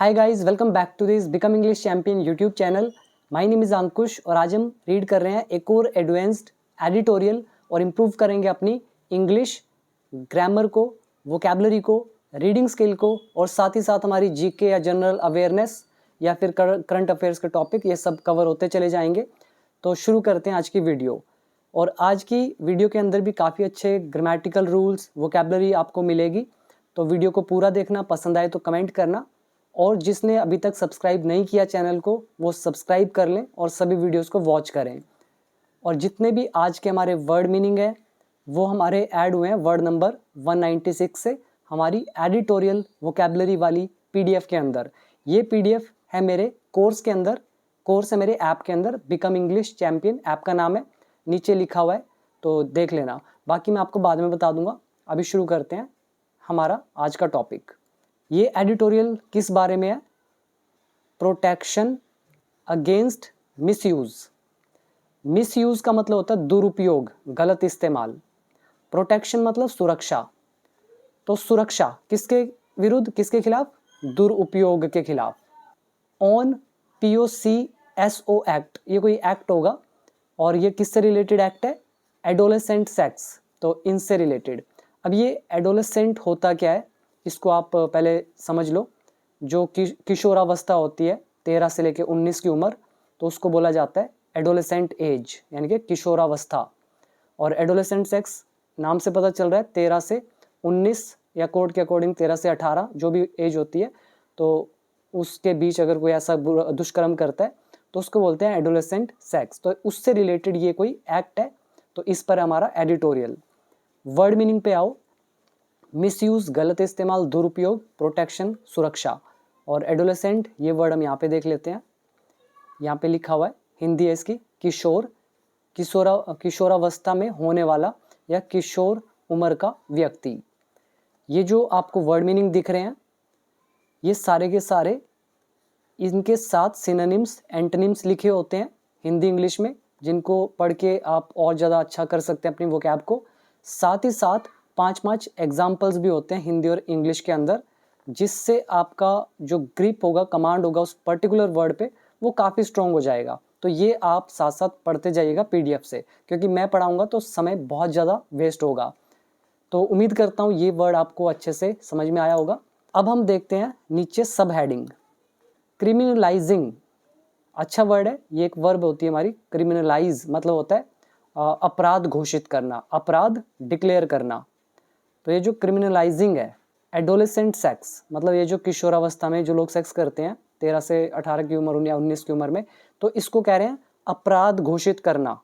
Hi guys, welcome back to this become English champion YouTube channel. My name is Ankush और आज हम read कर रहे हैं एक और एडवांस्ड एडिटोरियल और इम्प्रूव करेंगे अपनी इंग्लिश ग्रामर को, वोकैबलरी को, रीडिंग स्किल को और साथ ही साथ हमारी जीके या जनरल अवेयरनेस या फिर करंट अफेयर्स के टॉपिक ये सब कवर होते चले जाएंगे। तो शुरू करते हैं आज की वीडियो। और आज की वीडियो के अंदर भी काफ़ी अच्छे ग्रामेटिकल रूल्स, वोकैबलरी आपको मिलेगी। तो वीडियो को पूरा देखना, पसंद आए तो कमेंट करना और जिसने अभी तक सब्सक्राइब नहीं किया चैनल को वो सब्सक्राइब कर लें और सभी वीडियोस को वॉच करें। और जितने भी आज के हमारे वर्ड मीनिंग है वो हमारे ऐड हुए हैं वर्ड नंबर 196 से हमारी एडिटोरियल वोकैबलरी वाली पीडीएफ के अंदर। ये पीडीएफ है मेरे कोर्स के अंदर, कोर्स है मेरे ऐप के अंदर, बिकम इंग्लिश चैंपियन ऐप का नाम है, नीचे लिखा हुआ है तो देख लेना। बाकी मैं आपको बाद में बता दूंगा। अभी शुरू करते हैं हमारा आज का टॉपिक। ये एडिटोरियल किस बारे में है? Protection against misuse. मिसयूज का मतलब होता है दुरुपयोग, गलत इस्तेमाल। प्रोटेक्शन मतलब सुरक्षा। तो सुरक्षा किसके विरुद्ध, किसके खिलाफ? दुरुपयोग के खिलाफ। ऑन POCSO एक्ट, ये कोई एक्ट होगा और ये किससे रिलेटेड एक्ट है? एडोलेसेंट सेक्स, तो इनसे रिलेटेड। अब ये एडोलेसेंट होता क्या है इसको आप पहले समझ लो। जो किशोरावस्था होती है 13 से लेकर 19 की उम्र, तो उसको बोला जाता है एडोलेसेंट एज, यानी कि किशोरावस्था। और एडोलेसेंट सेक्स नाम से पता चल रहा है 13 से 19 या कोर्ट के अकॉर्डिंग 13 से 18 जो भी एज होती है, तो उसके बीच अगर कोई ऐसा दुष्कर्म करता है तो उसको बोलते हैं एडोलेसेंट सेक्स। तो उससे रिलेटेड ये कोई एक्ट है, तो इस पर हमारा एडिटोरियल। वर्ड मीनिंग पे आओ। मिसयूज गलत इस्तेमाल, दुरुपयोग, प्रोटेक्शन सुरक्षा। और एडोलेसेंट ये वर्ड हम यहाँ पे देख लेते हैं। यहाँ पे लिखा हुआ है, हिंदी है इसकी, किशोर, किशोरावस्था में होने वाला या किशोर उम्र का व्यक्ति। ये जो आपको वर्ड मीनिंग दिख रहे हैं ये सारे के सारे इनके साथ सिनोनिम्स, एंटोनिम्स लिखे होते हैं हिंदी इंग्लिश में, जिनको पढ़ के आप और ज़्यादा अच्छा कर सकते हैं अपनी वोकैब को। साथ ही साथ 5 एग्जाम्पल्स भी होते हैं हिंदी और इंग्लिश के अंदर, जिससे आपका जो ग्रिप होगा, कमांड होगा उस पर्टिकुलर वर्ड पे, वो काफ़ी स्ट्रॉन्ग हो जाएगा। तो ये आप साथ साथ पढ़ते जाइएगा पीडीएफ से, क्योंकि मैं पढ़ाऊँगा तो समय बहुत ज़्यादा वेस्ट होगा। तो उम्मीद करता हूँ ये वर्ड आपको अच्छे से समझ में आया होगा। अब हम देखते हैं नीचे सब हेडिंग। क्रिमिनलाइजिंग, अच्छा वर्ड है, ये एक वर्ब होती है हमारी। क्रिमिनलाइज मतलब होता है अपराध घोषित करना, अपराध डिक्लेयर करना। तो ये जो क्रिमिनलाइजिंग है, एडोलेसेंट सेक्स मतलब ये जो किशोरावस्था में जो लोग सेक्स करते हैं 13 से 18 की उम्र या 19 की उम्र में, तो इसको कह रहे हैं अपराध घोषित करना।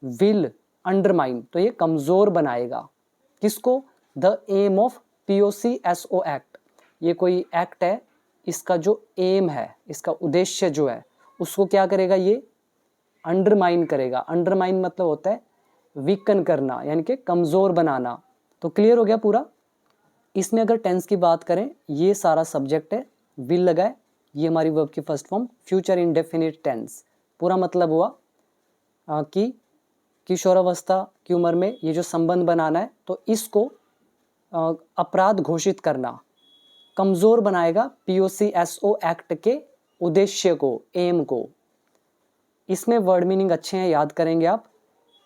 विल अंडरमाइन, तो ये कमजोर बनाएगा किसको? The aim of POCSO act. ये कोई एक्ट है, इसका जो एम है, इसका उद्देश्य जो है, उसको क्या करेगा? ये अंडरमाइन करेगा। अंडरमाइन मतलब होता है वीकन करना, यानी कि कमजोर बनाना। तो क्लियर हो गया पूरा। इसमें अगर टेंस की बात करें, ये सारा सब्जेक्ट है, विल लगा है, ये हमारी वर्ब की first form, future indefinite tense. पूरा मतलब हुआ कि किशोरावस्था की उम्र में ये जो संबंध बनाना है, तो इसको अपराध घोषित करना कमजोर बनाएगा POCSO एक्ट के उद्देश्य को, एम को। इसमें वर्ड मीनिंग अच्छे हैं, याद करेंगे आप।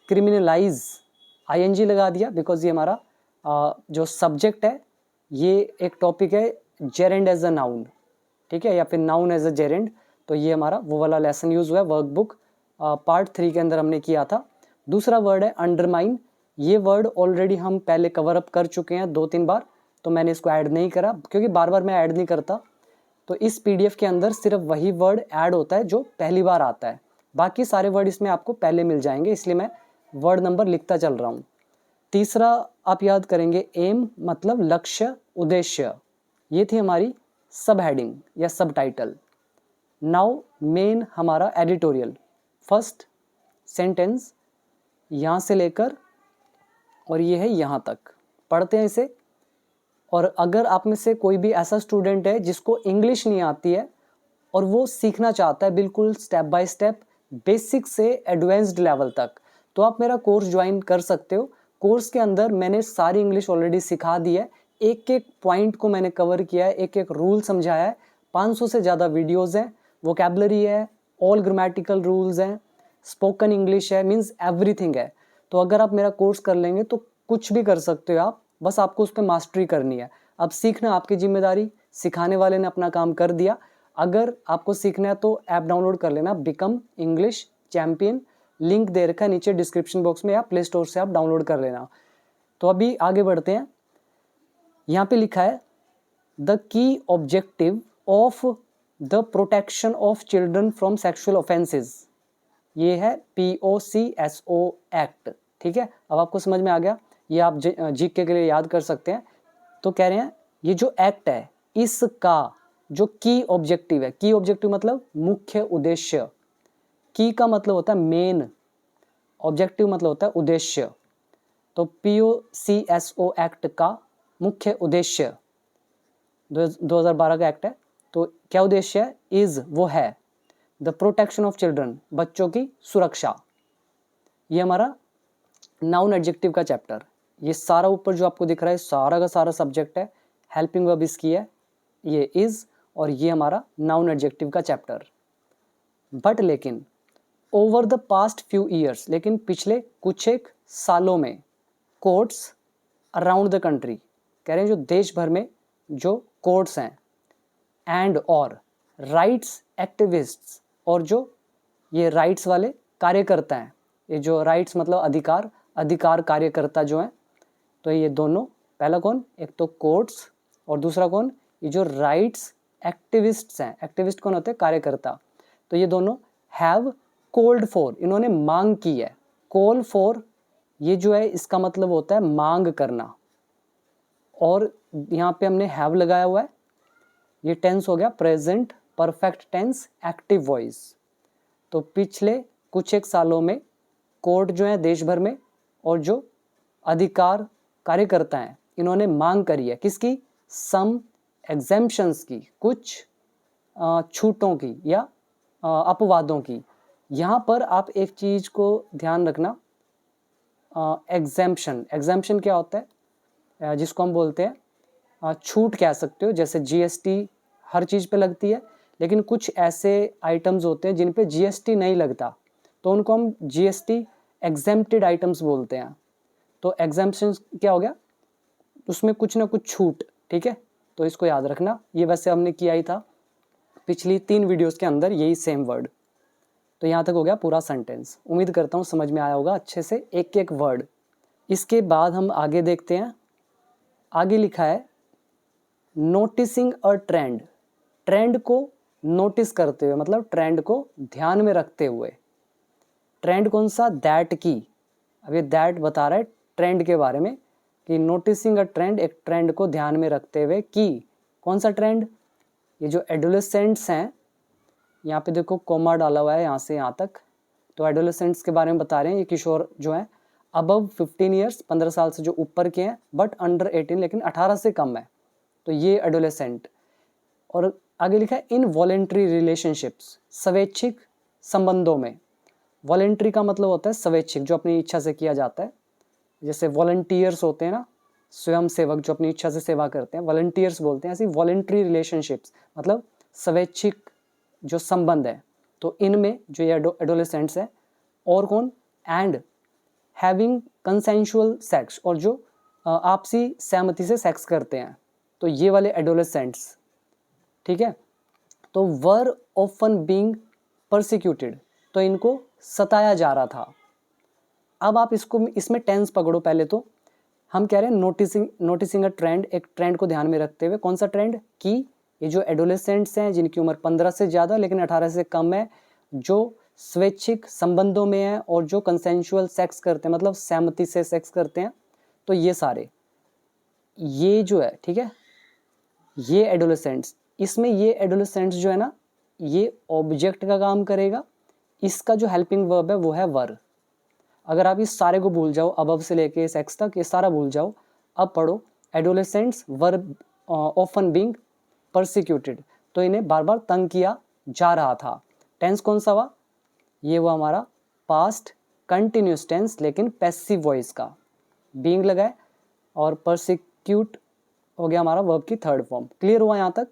क्रिमिनलाइज ING लगा दिया बिकॉज ये हमारा जो सब्जेक्ट है, ये एक टॉपिक है जेरेंड एज अ नाउन, ठीक है, या फिर नाउन एज अ जेरेंड। तो ये हमारा वो वाला लेसन यूज हुआ है, वर्कबुक पार्ट 3 के अंदर हमने किया था। दूसरा वर्ड है अंडरमाइन। ये वर्ड ऑलरेडी हम पहले कवर अप कर चुके हैं 2-3 बार, तो मैंने इसको ऐड नहीं करा क्योंकि बार बार मैं ऐड नहीं करता। तो इस पीडीएफ के अंदर सिर्फ वही वर्ड ऐड होता है जो पहली बार आता है, बाकी सारे वर्ड इसमें आपको पहले मिल जाएंगे, इसलिए मैं वर्ड नंबर लिखता चल रहा हूँ। तीसरा आप याद करेंगे, एम मतलब लक्ष्य, उद्देश्य। ये थी हमारी सब हेडिंग या सब टाइटल। नाउ मेन हमारा एडिटोरियल। फर्स्ट सेंटेंस यहाँ से लेकर और ये है यहाँ तक, पढ़ते हैं इसे। और अगर आप में से कोई भी ऐसा स्टूडेंट है जिसको इंग्लिश नहीं आती है और वो सीखना चाहता है बिल्कुल स्टेप बाय स्टेप, बेसिक से एडवांस्ड लेवल तक, तो आप मेरा कोर्स ज्वाइन कर सकते हो। कोर्स के अंदर मैंने सारी इंग्लिश ऑलरेडी सिखा दी है, एक एक पॉइंट को मैंने कवर किया है, एक एक रूल समझाया है, 500 से ज़्यादा वीडियोज़ हैं, वोकेबलरी है, ऑल ग्रामेटिकल रूल्स हैं, स्पोकन इंग्लिश है, मीन्स एवरीथिंग है। तो अगर आप मेरा कोर्स कर लेंगे तो कुछ भी कर सकते हो आप, बस आपको उस पर मास्टरी करनी है। अब सीखना आपकी जिम्मेदारी, सिखाने वाले ने अपना काम कर दिया। अगर आपको सीखना है तो ऐप डाउनलोड कर लेना, बिकम इंग्लिश चैम्पियन, लिंक दे रखा है नीचे डिस्क्रिप्शन बॉक्स में, या प्ले स्टोर से आप डाउनलोड कर लेना। तो अभी आगे बढ़ते हैं। यहाँ पे लिखा है the key objective of the protection of children from sexual offences, ये है POCSO एक्ट। ठीक है, अब आपको समझ में आ गया, ये आप जीके के लिए याद कर सकते हैं। तो कह रहे हैं ये जो एक्ट है इसका जो की ऑब्जेक्टिव है, की ऑब्जेक्टिव मतलब मुख्य उद्देश्य, की का मतलब होता है मेन, ऑब्जेक्टिव मतलब होता है उद्देश्य। तो POCSO एक्ट का मुख्य उद्देश्य 2012 का एक्ट है, तो क्या उद्देश्य है, इज वो है द प्रोटेक्शन ऑफ चिल्ड्रन, बच्चों की सुरक्षा। ये हमारा नाउन एडजेक्टिव का चैप्टर, ये सारा ऊपर जो आपको दिख रहा है सारा का सारा सब्जेक्ट है, हेल्पिंग वर्ब इसकी है, ये इज, और ये हमारा नाउन एडजेक्टिव का चैप्टर। बट लेकिन over the past few years, लेकिन पिछले कुछ एक सालों में, कोर्ट्स अराउंड द कंट्री, कह रहे हैं जो देश भर में जो कोर्ट्स हैं, एंड और राइट्स एक्टिविस्ट्स, और जो ये राइट्स वाले कार्यकर्ता हैं, ये जो राइट्स मतलब अधिकार कार्यकर्ता जो हैं, तो ये दोनों, पहला कौन, एक तो कोर्ट्स और दूसरा कौन, ये जो राइट्स एक्टिविस्ट्स हैं, एक्टिविस्ट कौन होते हैं, कार्यकर्ता। तो ये दोनों हैव कॉल्ड फॉर, इन्होंने मांग की है, कॉल फॉर ये जो है इसका मतलब होता है मांग करना, और यहाँ पे हमने हैव लगाया हुआ है, ये टेंस हो गया present perfect tense active voice. तो पिछले कुछ एक सालों में कोर्ट जो है देश भर में, और जो अधिकार कार्यकर्ता हैं, इन्होंने मांग करी है किसकी, सम एग्जेम्पशंस की, कुछ छूटों की या अपवादों की। यहाँ पर आप एक चीज़ को ध्यान रखना, एग्जेम्पशन क्या होता है, जिसको हम बोलते हैं छूट कह सकते हो, जैसे GST हर चीज़ पे लगती है, लेकिन कुछ ऐसे आइटम्स होते हैं जिन पे GST नहीं लगता, तो उनको हम GST एग्जेम्प्टेड आइटम्स बोलते हैं। तो एग्जेम्पशन क्या हो गया, उसमें कुछ ना कुछ छूट, ठीक है, तो इसको याद रखना। ये वैसे हमने किया ही था पिछली 3 वीडियोस के अंदर, यही सेम वर्ड। तो यहाँ तक हो गया पूरा सेंटेंस, उम्मीद करता हूँ समझ में आया होगा अच्छे से एक एक वर्ड। इसके बाद हम आगे देखते हैं, आगे लिखा है नोटिसिंग अ ट्रेंड, ट्रेंड को नोटिस करते हुए, मतलब ट्रेंड को ध्यान में रखते हुए। ट्रेंड कौन सा, दैट की, अब ये दैट बता रहा है ट्रेंड के बारे में, कि नोटिसिंग अ ट्रेंड, एक ट्रेंड को ध्यान में रखते हुए, की कौन सा ट्रेंड, ये जो एडोलेसेंट्स हैं, यहाँ पे देखो कोमा डाला हुआ है यहाँ से यहाँ तक, तो एडोलेसेंट्स के बारे में बता रहे हैं, ये किशोर जो हैं अबव 15 ईयर्स, 15 साल से जो ऊपर के हैं, बट अंडर 18 लेकिन 18 से कम है, तो ये एडोलेसेंट। और आगे लिखा है इन वॉलेंट्री रिलेशनशिप्स, स्वैच्छिक संबंधों में। वॉलेंट्री का मतलब होता है स्वैच्छिक, जो अपनी इच्छा से किया जाता है, जैसे वॉलंटियर्स होते हैं ना, स्वयं सेवक जो अपनी इच्छा से सेवा करते हैं, वॉलंटियर्स बोलते हैं। ऐसी वॉलेंट्री रिलेशनशिप्स मतलब स्वैच्छिक जो संबंध है, तो इनमें जो ये एडोलेसेंट्स है, और कौन, एंड हैविंग कंसेंशुअल सेक्स, और जो आपसी सहमति से सेक्स करते हैं, तो ये वाले एडोलेसेंट्स, ठीक है। तो वर ऑफन बीइंग परसिक्यूटेड, तो इनको सताया जा रहा था। अब आप इसमें टेंस पकड़ो। पहले तो हम कह रहे हैं नोटिसिंग अ ट्रेंड, एक ट्रेंड को ध्यान में रखते हुए। कौन सा ट्रेंड, कि ये जो एडोलेसेंट्स हैं जिनकी उम्र 15 से ज़्यादा लेकिन 18 से कम है, जो स्वैच्छिक संबंधों में है और जो कंसेंशुअल सेक्स करते हैं, मतलब सहमति से सेक्स करते हैं, तो ये सारे, ये जो है, ठीक है, ये एडोलेसेंट्स, इसमें ये एडोलेसेंट्स जो है ना, ये ऑब्जेक्ट का काम करेगा, इसका जो हेल्पिंग वर्ब है वो है वर। अगर आप इस सारे को भूल जाओ, अबव से लेके सेक्स तक, ये सारा भूल जाओ। अब पढ़ो, adolescents were often being persecuted, तो इन्हें बार बार तंग किया जा रहा था। टेंस कौन सा हुआ, ये हुआ हमारा पास्ट कंटिन्यूस टेंस, लेकिन पैसिव वॉइस का, बीइंग लगा है, और परसिक्यूट हो गया हमारा वर्ब की थर्ड फॉर्म। क्लियर हुआ यहाँ तक?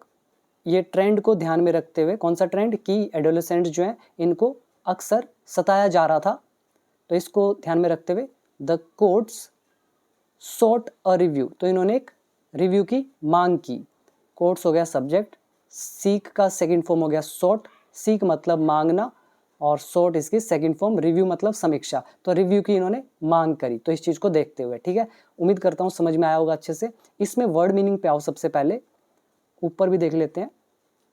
ये ट्रेंड को ध्यान में रखते हुए, कौन सा ट्रेंड कि एडोलेसेंट जो हैं इनको अक्सर सताया जा रहा था, तो इसको ध्यान में रखते हुए the courts sought a review, तो इन्होंने एक रिव्यू की मांग की। कोर्ट्स हो गया सब्जेक्ट, सीक का सेकंड फॉर्म हो गया सॉट, सीक मतलब मांगना और सॉट इसकी सेकंड फॉर्म, रिव्यू मतलब समीक्षा, तो रिव्यू की इन्होंने मांग करी। तो इस चीज़ को देखते हुए, ठीक है, उम्मीद करता हूँ समझ में आया होगा अच्छे से। इसमें वर्ड मीनिंग पे आओ, सबसे पहले ऊपर भी देख लेते हैं।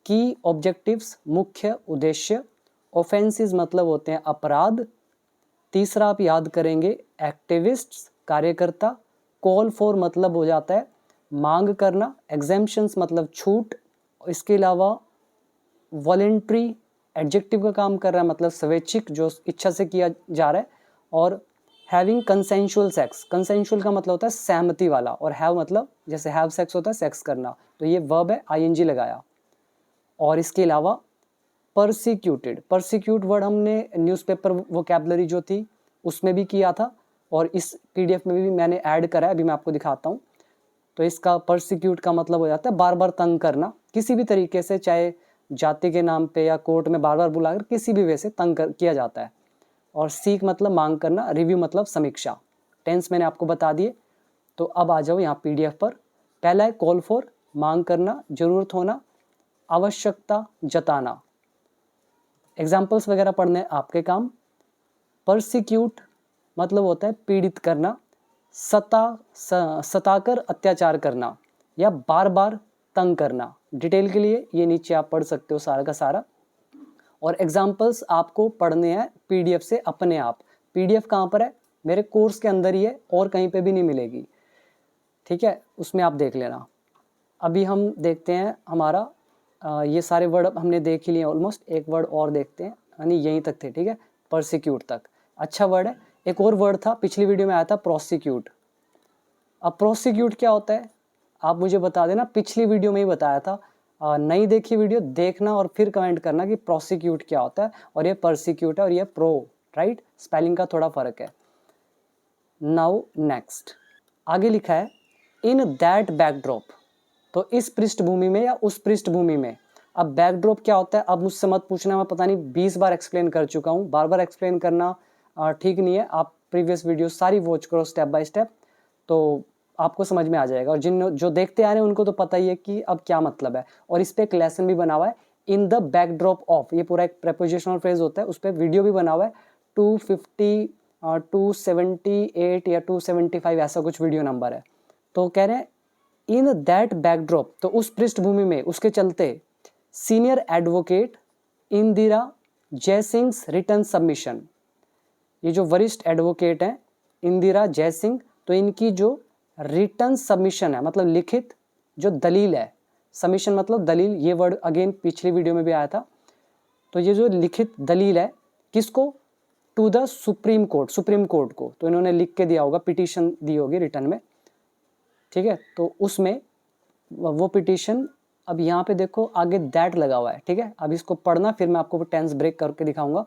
की ऑब्जेक्टिव्स मुख्य उद्देश्य, ऑफेंसेस मतलब होते हैं अपराध, तीसरा आप याद करेंगे एक्टिविस्ट्स कार्यकर्ता, कॉल फॉर मतलब हो जाता है मांग करना, एग्जेम्पशंस मतलब छूट, इसके अलावा वॉलेंट्री एडजेक्टिव का काम कर रहा है मतलब स्वैच्छिक जो इच्छा से किया जा रहा है, और हैविंग कंसेंशुअल सेक्स, कंसेंशुअल का मतलब होता है सहमति वाला, और हैव मतलब जैसे हैव सेक्स होता है सेक्स करना, तो ये वर्ब है आईएनजी लगाया। और इसके अलावा परसिक्यूटेड, परसिक्यूट वर्ड हमने न्यूज़पेपर वोकैबुलरी जो थी उसमें भी किया था, और इस पीडीएफ में भी मैंने ऐड करा है, अभी मैं आपको दिखाता हूँ। तो इसका परसिक्यूट का मतलब हो जाता है बार बार तंग करना, किसी भी तरीके से, चाहे जाति के नाम पे या कोर्ट में बार बार बुलाकर किसी भी वे से किया जाता है। और सीक मतलब मांग करना, रिव्यू मतलब समीक्षा। टेंस मैंने आपको बता दिए। तो अब आ जाओ यहाँ पीडीएफ पर। पहला है कॉल फॉर, मांग करना, जरूरत होना, आवश्यकता जताना। एग्जाम्पल्स वगैरह पढ़ने आपके काम। परसिक्यूट मतलब होता है पीड़ित करना, सताकर अत्याचार करना या बार बार तंग करना। डिटेल के लिए ये नीचे आप पढ़ सकते हो सारा का सारा, और एग्जाम्पल्स आपको पढ़ने हैं पीडीएफ से अपने आप। पीडीएफ कहाँ पर है? मेरे कोर्स के अंदर ही है, और कहीं पे भी नहीं मिलेगी, ठीक है, उसमें आप देख लेना। अभी हम देखते हैं हमारा ये सारे वर्ड हमने देख ही लिए ऑलमोस्ट, एक वर्ड और देखते हैं, यानी यहीं तक थे, ठीक है, परसिक्यूट तक। अच्छा वर्ड है। एक और वर्ड था पिछली वीडियो में आया था, प्रोसिक्यूट। अब प्रोसिक्यूट क्या होता है आप मुझे बता देना, पिछली वीडियो में ही बताया था। नहीं देखी वीडियो देखना और फिर कमेंट करना कि प्रोसिक्यूट क्या होता है, और ये परसिक्यूट है और ये प्रो, राइट, स्पेलिंग का थोड़ा फर्क है। नाउ नेक्स्ट आगे लिखा है इन दैट बैकड्रॉप, तो इस पृष्ठभूमि में या उस पृष्ठभूमि में। अब बैकड्रॉप क्या होता है अब मुझसे मत पूछना, मैं पता नहीं 20 बार एक्सप्लेन कर चुका हूँ, बार बार एक्सप्लेन करना ठीक नहीं है। आप प्रीवियस वीडियो सारी वॉच करो स्टेप बाय स्टेप, तो आपको समझ में आ जाएगा, और जो देखते आ रहे हैं उनको तो पता ही है कि अब क्या मतलब है। और इस पर एक लेसन भी बना हुआ है, इन द बैकड्रॉप ऑफ, ये पूरा एक प्रेपोजिशनल फ्रेज होता है, उस पर वीडियो भी बना हुआ है। 250 278 या 275 ऐसा कुछ वीडियो नंबर है। तो कह रहे हैं इन दैट बैकड्रॉप, तो उस पृष्ठभूमि में, उसके चलते senior advocate Indira Jaising written submission, ये जो वरिष्ठ एडवोकेट हैं इंदिरा जयसिंह, तो इनकी जो रिटर्न सबमिशन है मतलब लिखित जो दलील है, सबमिशन मतलब दलील, ये वर्ड अगेन पिछली वीडियो में भी आया था। तो ये जो लिखित दलील है किसको? To the supreme court, supreme court को, तो इन्होंने लिख के दिया होगा, पिटीशन दी होगी रिटर्न में, ठीक है। तो उसमें वो पिटीशन, अब यहाँ पे देखो आगे दैट लगा हुआ है, ठीक है, अब इसको पढ़ना, फिर मैं आपको टेंस ब्रेक करके दिखाऊंगा।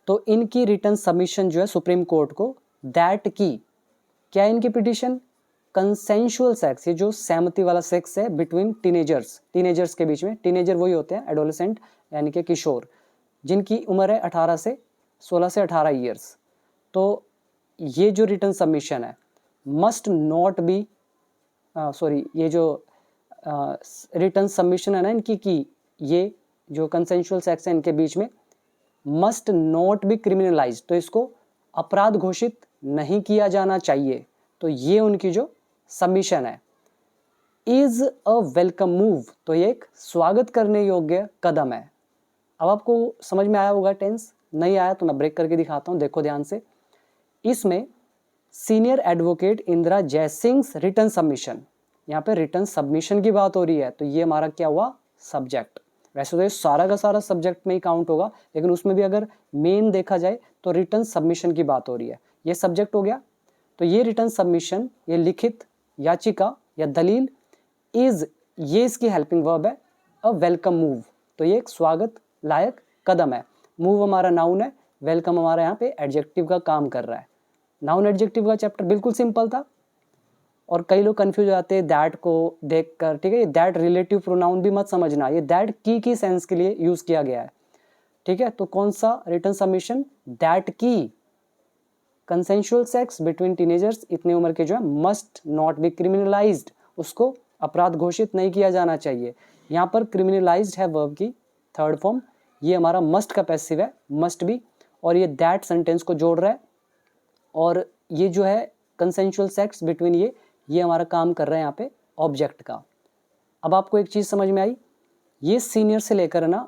तो इनकी रिटर्न सबमिशन जो है सुप्रीम कोर्ट को, दैट की क्या है इनकी पिटीशन? कंसेंशुअल सेक्स, ये जो सहमति वाला सेक्स है बिटवीन टीनेजर्स, टीनेजर्स के बीच में, टीनेजर वही होते हैं एडोलेसेंट यानी कि किशोर, जिनकी उम्र है 16 से 18 ईयर्स। तो ये जो रिटर्न सबमिशन है मस्ट नॉट बी सॉरी, ये जो रिटर्न सबमिशन है ना इनकी, की ये जो कंसेंशुअल सेक्स है इनके बीच में, मस्ट नॉट बी क्रिमिनलाइज, तो इसको अपराध घोषित नहीं किया जाना चाहिए। तो ये उनकी जो सबमिशन है। इज अ वेलकम मूव, तो ये एक स्वागत करने योग्य कदम है। अब आपको समझ में आया होगा टेंस, नहीं आया तो मैं ब्रेक करके दिखाता हूं, देखो ध्यान से। इसमें senior advocate Indira Jaising written submission, यहाँ पे रिटर्न सबमिशन की बात हो रही है, तो ये हमारा क्या हुआ? सब्जेक्ट। वैसे तो ये सारा का सारा सब्जेक्ट में ही काउंट होगा, लेकिन उसमें भी अगर मेन देखा जाए तो रिटर्न सबमिशन की बात हो रही है, ये सब्जेक्ट हो गया। तो ये रिटर्न सबमिशन, ये लिखित याचिका या दलील, इज, ये इसकी हेल्पिंग वर्ब है, अ वेलकम मूव, तो ये एक स्वागत लायक कदम है। मूव हमारा नाउन है, वेलकम हमारा यहाँ पे एडजेक्टिव का काम कर रहा है। नाउन एडजेक्टिव का चैप्टर बिल्कुल सिंपल था। और कई लोग कंफ्यूज हो जाते हैं दैट को देखकर, ठीक है। ये दैट रिलेटिव प्रोनाउन भी मत समझना, ये दैट की सेंस के लिए यूज किया गया है, ठीक है। तो कौन सा रिटन सबमिशन, दैट की कंसेंशुअल सेक्स बिटवीन टीनेजर्स, इतनी उम्र के जो है, मस्ट नॉट बी क्रिमिनलाइज्ड, उसको अपराध घोषित नहीं किया जाना चाहिए। यहाँ पर क्रिमिनलाइज्ड है वर्ब की थर्ड फॉर्म, ये हमारा मस्ट का पैसिव है, मस्ट बी, और ये दैट सेंटेंस को जोड़ रहा है, और ये जो है कंसेंशुअल सेक्स बिटवीन, ये हमारा काम कर रहा है यहाँ पे ऑब्जेक्ट का। अब आपको एक चीज़ समझ में आई, ये सीनियर से लेकर ना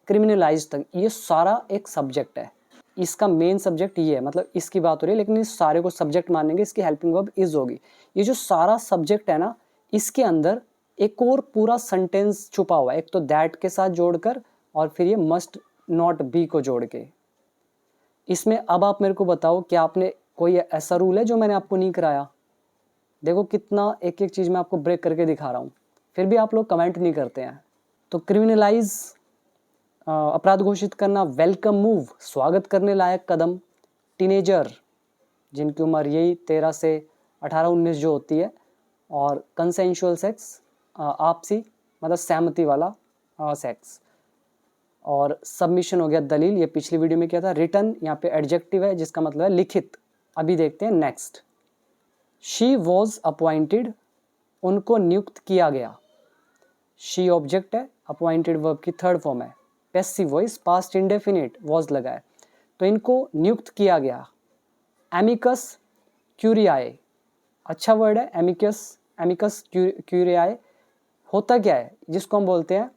क्रिमिनलाइज तक ये सारा एक सब्जेक्ट है, इसका मेन सब्जेक्ट ये है, मतलब इसकी बात हो रही है, लेकिन इस सारे को सब्जेक्ट मानेंगे, इसकी हेल्पिंग वर्ब इज होगी। ये जो सारा सब्जेक्ट है ना, इसके अंदर एक और पूरा सेंटेंस छुपा हुआ है, एक तो दैट के साथ जोड़कर और फिर ये मस्ट नॉट बी को जोड़ के। इसमें अब आप मेरे को बताओ, क्या आपने कोई ऐसा रूल है जो मैंने आपको नहीं कराया? देखो कितना एक एक चीज़ मैं आपको ब्रेक करके दिखा रहा हूँ, फिर भी आप लोग कमेंट नहीं करते हैं। तो क्रिमिनलाइज अपराध घोषित करना, वेलकम मूव स्वागत करने लायक कदम, टीनेजर जिनकी उम्र यही 13 से 18-19 जो होती है, और कंसेंशुअल सेक्स आपसी मतलब सहमति वाला सेक्स, और सबमिशन हो गया दलील, ये पिछली वीडियो में क्या था। रिटन यहाँ पे एडजेक्टिव है जिसका मतलब है लिखित। अभी देखते हैं नेक्स्ट, शी वॉज अपॉइंटेड, उनको नियुक्त किया गया। शी ऑब्जेक्ट है, अपॉइंटेड वर्ब की थर्ड फॉर्म है, passive voice past indefinite was लगा है, तो इनको नियुक्त किया गया। एमिकस क्यूरियाए, अच्छा वर्ड है एमिकस, एमिकस क्यूरियाए होता क्या है, जिसको हम बोलते हैं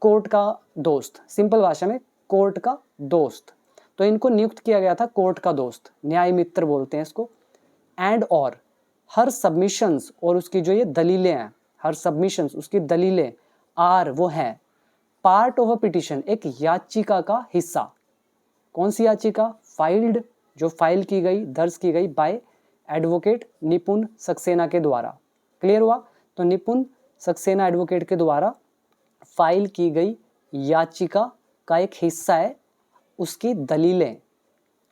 कोर्ट का दोस्त, सिंपल भाषा में कोर्ट का दोस्त। तो इनको नियुक्त किया गया था कोर्ट का दोस्त, न्याय मित्र बोलते हैं इसको। एंड और हर सबमिशंस, और उसकी जो ये दलीलें हैं, हर सबमिशंस उसकी दलीलें, आर वो हैं, पार्ट ऑफ अ पिटिशन एक याचिका का हिस्सा। कौन सी याचिका? फाइल्ड, जो फाइल की गई, दर्ज की गई बाय एडवोकेट निपुण सक्सेना के द्वारा। क्लियर हुआ? तो निपुण सक्सेना एडवोकेट के द्वारा फाइल की गई याचिका का एक हिस्सा है उसकी दलीलें,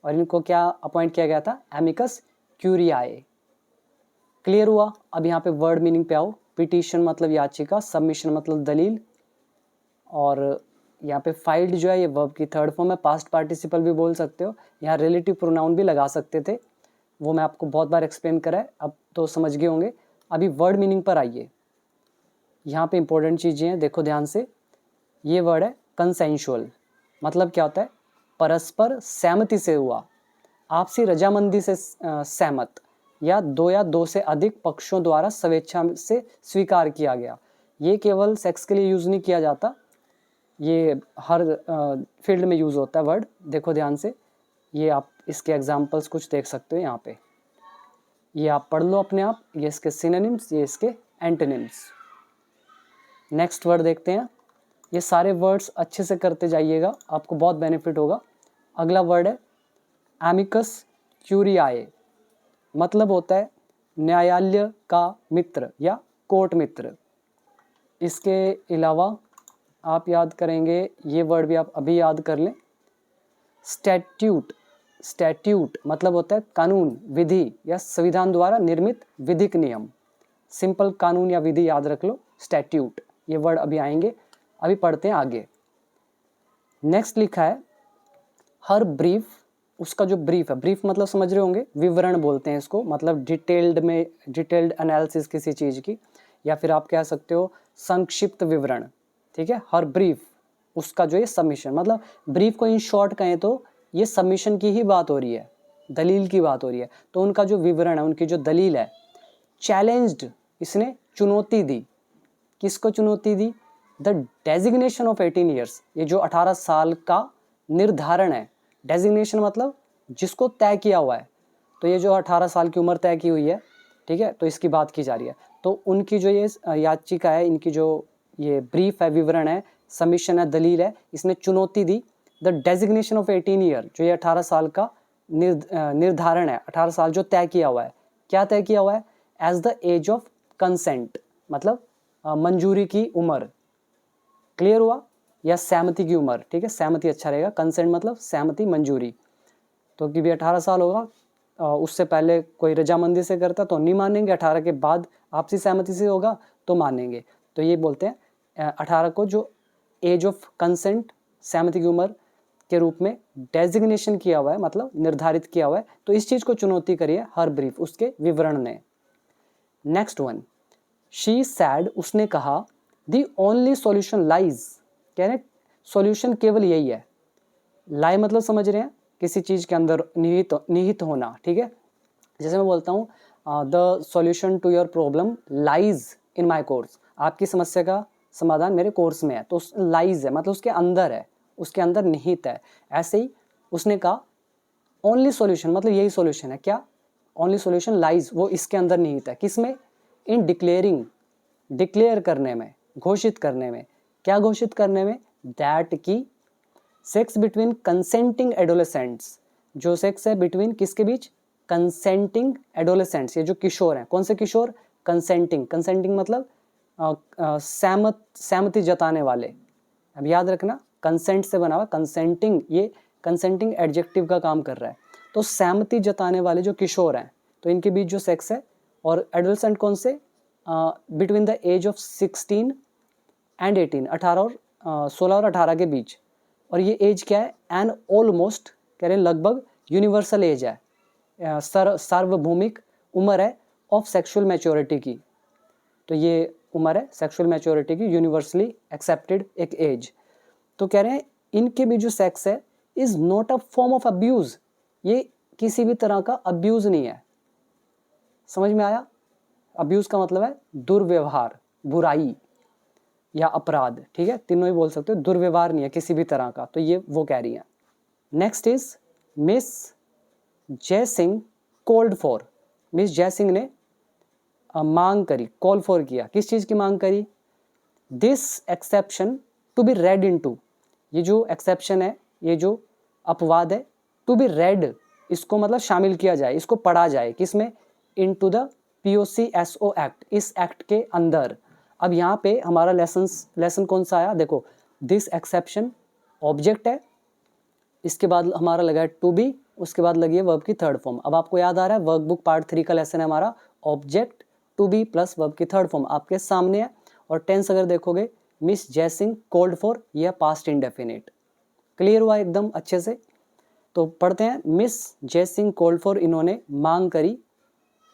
और इनको क्या अपॉइंट किया गया था? एमिकस क्यूरियाए। क्लियर हुआ? अब यहाँ पे वर्ड मीनिंग पे आओ। पिटीशन मतलब याचिका, सबमिशन मतलब दलील, और यहाँ पे फाइल्ड जो है ये वर्ब की थर्ड फॉर्म है, पास्ट पार्टिसिपल भी बोल सकते हो, यहाँ रिलेटिव प्रोनाउन भी लगा सकते थे, वो मैं आपको बहुत बार एक्सप्लेन करा है, अब तो समझ गए होंगे। अभी वर्ड मीनिंग पर आइए, यहाँ पे इंपॉर्टेंट चीज़ें हैं, देखो ध्यान से। ये वर्ड है कंसेंशुअल, मतलब क्या होता है? परस्पर सहमति से हुआ, आपसी रजामंदी से सहमत, या दो से अधिक पक्षों द्वारा स्वेच्छा से स्वीकार किया गया। ये केवल सेक्स के लिए यूज़ नहीं किया जाता, ये हर फील्ड में यूज़ होता है वर्ड। देखो ध्यान से, ये आप इसके एग्जाम्पल्स कुछ देख सकते हो यहाँ पे, ये आप पढ़ लो अपने आप, ये इसके सिनोनिम्स, ये इसके एंटोनिम्स। नेक्स्ट वर्ड देखते हैं, ये सारे वर्ड्स अच्छे से करते जाइएगा, आपको बहुत बेनिफिट होगा। अगला वर्ड है एमिकस क्यूरियाए, मतलब होता है न्यायालय का मित्र या कोर्ट मित्र। इसके अलावा आप याद करेंगे, ये वर्ड भी आप अभी याद कर लें, स्टैट्यूट। स्टैट्यूट मतलब होता है कानून, विधि या संविधान द्वारा निर्मित विधिक नियम। सिंपल कानून या विधि याद रख लो, स्टैट्यूट। ये वर्ड अभी आएंगे, अभी पढ़ते हैं आगे। नेक्स्ट लिखा है हर ब्रीफ, उसका जो ब्रीफ है, ब्रीफ मतलब समझ रहे होंगे, विवरण बोलते हैं इसको, मतलब डिटेल्ड में, डिटेल्ड एनालिसिस किसी चीज़ की, या फिर आप कह सकते हो संक्षिप्त विवरण, ठीक है। हर ब्रीफ, उसका जो ये सबमिशन, मतलब ब्रीफ को इन शॉर्ट कहें तो ये सबमिशन की ही बात हो रही है, दलील की बात हो रही है। तो उनका जो विवरण है, उनकी जो दलील है, चैलेंज्ड, इसने चुनौती दी। किसको चुनौती दी? द डेजिग्नेशन ऑफ 18 ईयर्स, ये जो 18 साल का निर्धारण है। डेजिग्नेशन मतलब जिसको तय किया हुआ है, तो ये जो 18 साल की उम्र तय की हुई है, ठीक है, तो इसकी बात की जा रही है। तो उनकी जो ये याचिका है, इनकी जो ये ब्रीफ है, विवरण है, सबमिशन है, दलील है, इसने चुनौती दी द डेजिग्नेशन ऑफ 18 ईयर, जो ये 18 साल का निर्धारण है, 18 साल जो तय किया हुआ है। क्या तय किया हुआ है? As the age of consent, मतलब मंजूरी की उम्र। क्लियर हुआ? या सहमति की उम्र, ठीक है, सहमति अच्छा रहेगा, कंसेंट मतलब सहमति, मंजूरी। तो कि भी 18 साल होगा, उससे पहले कोई रजामंदी से करता तो नहीं मानेंगे, 18 के बाद आपसी सहमति से होगा तो मानेंगे। तो ये बोलते हैं 18 को जो एज ऑफ कंसेंट, सहमति की उम्र के रूप में डेजिग्नेशन किया हुआ है, मतलब निर्धारित किया हुआ है। तो इस चीज को चुनौती करी है हर ब्रीफ, उसके विवरण ने। नेक्स्ट वन, शी सैड, उसने कहा, द ओनली सॉल्यूशन लाइज, कह रहे सॉल्यूशन केवल यही है। लाई मतलब समझ रहे हैं, किसी चीज के अंदर निहित होना, ठीक है। जैसे मैं बोलता हूँ the solution to your problem lies in my course, आपकी समस्या का समाधान मेरे कोर्स में है। तो लाइज है मतलब उसके अंदर है, उसके अंदर निहित है। ऐसे ही उसने कहा ओनली सॉल्यूशन मतलब यही सॉल्यूशन है। क्या? ओनली सॉल्यूशन लाइज, वो इसके अंदर निहित है। किसमें? इन डिक्लेयरिंग, डिक्लेयर करने में, घोषित करने में। क्या घोषित करने में? दैट की सेक्स बिटवीन कंसेंटिंग एडोलेसेंट्स, जो सेक्स है बिटवीन किसके बीच? कंसेंटिंग एडोलेसेंट्स, ये जो किशोर हैं। कौन से किशोर? कंसेंटिंग, कंसेंटिंग मतलब सहमति जताने वाले। अब याद रखना कंसेंट से बना हुआ, कंसेंटिंग, ये कंसेंटिंग एडजेक्टिव का काम कर रहा है। तो सहमति जताने वाले जो किशोर हैं, तो इनके बीच जो सेक्स है। और एडोलेसेंट कौन से? Between the age of 16 and 18, 18 और 16 और 18 के बीच। और ये एज क्या है? एन ऑलमोस्ट, कह रहे हैं लगभग यूनिवर्सल एज है, सार्वभौमिक उम्र है ऑफ सेक्सुअल मैच्योरिटी की। तो ये उम्र है सेक्सुअल मैच्योरिटी की, यूनिवर्सली एक्सेप्टेड एक एज। तो कह रहे हैं इनके भी जो सेक्स है is not a form of abuse, ये किसी भी तरह का अब्यूज नहीं है। समझ में आया? अब्यूज का मतलब है दुर्व्यवहार, बुराई या अपराध, ठीक है, तीनों ही बोल सकते हो। दुर्व्यवहार नहीं है किसी भी तरह का, तो ये वो कह रही है। Next is miss Jaising called for, miss Jaising ने मांग करी, कॉल फॉर किया। किस चीज की मांग करी? This exception to be read into, ये जो एक्सेप्शन है, ये जो अपवाद है, टू बी रेड, इसको मतलब शामिल किया जाए, इसको पढ़ा जाए। किसमें? इन टू द POCSO एक्ट, इस एक्ट के अंदर। अब यहाँ पे हमारा लेसन कौन सा आया? देखो, दिस एक्सेप्शन ऑब्जेक्ट है, इसके बाद हमारा लगा है टू बी, उसके बाद लगी है वर्ब की थर्ड फॉर्म। अब आपको याद आ रहा है वर्कबुक पार्ट 3 का लेसन है हमारा, object to be plus verb की थर्ड फॉर्म आपके सामने है। और टेंस अगर देखोगे, मिस जयसिंह कॉल्ड फॉर, यह पास्ट इंडेफिनिट। क्लियर हुआ एकदम अच्छे से? तो पढ़ते हैं, मिस जयसिंह कॉल्ड फॉर, इन्होंने मांग करी।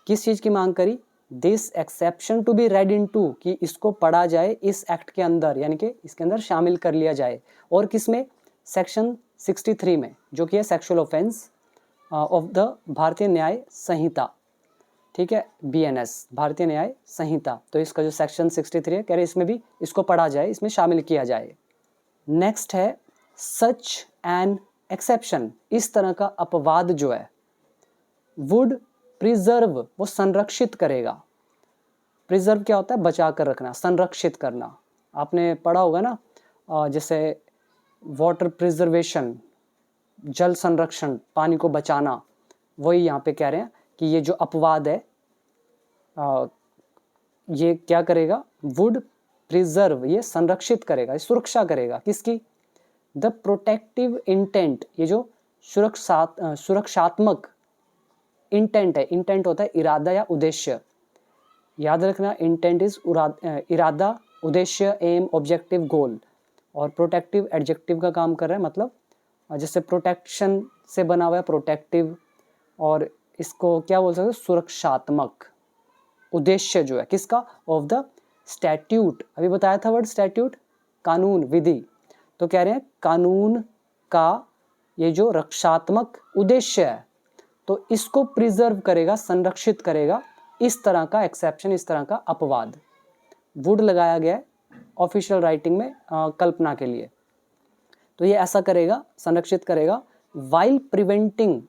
किस चीज की मांग करी? This exception to be read into, कि इसको पढ़ा जाए इस एक्ट के अंदर, यानी कि इसके अंदर शामिल कर लिया जाए। और किसमें? सेक्शन 63 में, जो कि है सेक्सुअल ऑफेंस ऑफ द भारतीय न्याय संहिता, ठीक है, BNS, भारतीय न्याय संहिता। तो इसका जो सेक्शन 63 है, कह रहे इसमें भी इसको पढ़ा जाए, इसमें शामिल किया जाए। नेक्स्ट है सच एन एक्सेप्शन, इस तरह का अपवाद जो है, वुड प्रिजर्व, वो संरक्षित करेगा। प्रिजर्व क्या होता है? बचा कर रखना, संरक्षित करना। आपने पढ़ा होगा ना, जैसे वाटर प्रिजर्वेशन, जल संरक्षण, पानी को बचाना। वही यहाँ पे कह रहे हैं कि ये जो अपवाद है, ये क्या करेगा? वुड प्रिजर्व, ये संरक्षित करेगा, सुरक्षा करेगा। किसकी? द प्रोटेक्टिव इंटेंट, ये जो सुरक्षात्मक इंटेंट है। इंटेंट होता है इरादा या उद्देश्य, याद रखना। इंटेंट इज इरादा, उद्देश्य, एम, ऑब्जेक्टिव, गोल। और प्रोटेक्टिव एडजेक्टिव का काम कर रहा है, मतलब जैसे प्रोटेक्शन से बना हुआ है, प्रोटेक्टिव। और इसको क्या बोल सकते हैं? सुरक्षात्मक। उद्देश्य जो है किसका? ऑफ द स्टैट्यूट, अभी बताया था वर्ड स्टैट्यूट, कानून, विधि। तो कह रहे हैं कानून का ये जो रक्षात्मक उद्देश्य है, तो इसको प्रिजर्व करेगा, संरक्षित करेगा इस तरह का एक्सेप्शन, इस तरह का अपवाद। वुड लगाया गया है ऑफिशियल राइटिंग में कल्पना के लिए। तो ये ऐसा करेगा, संरक्षित करेगा। वाइल प्रिवेंटिंग,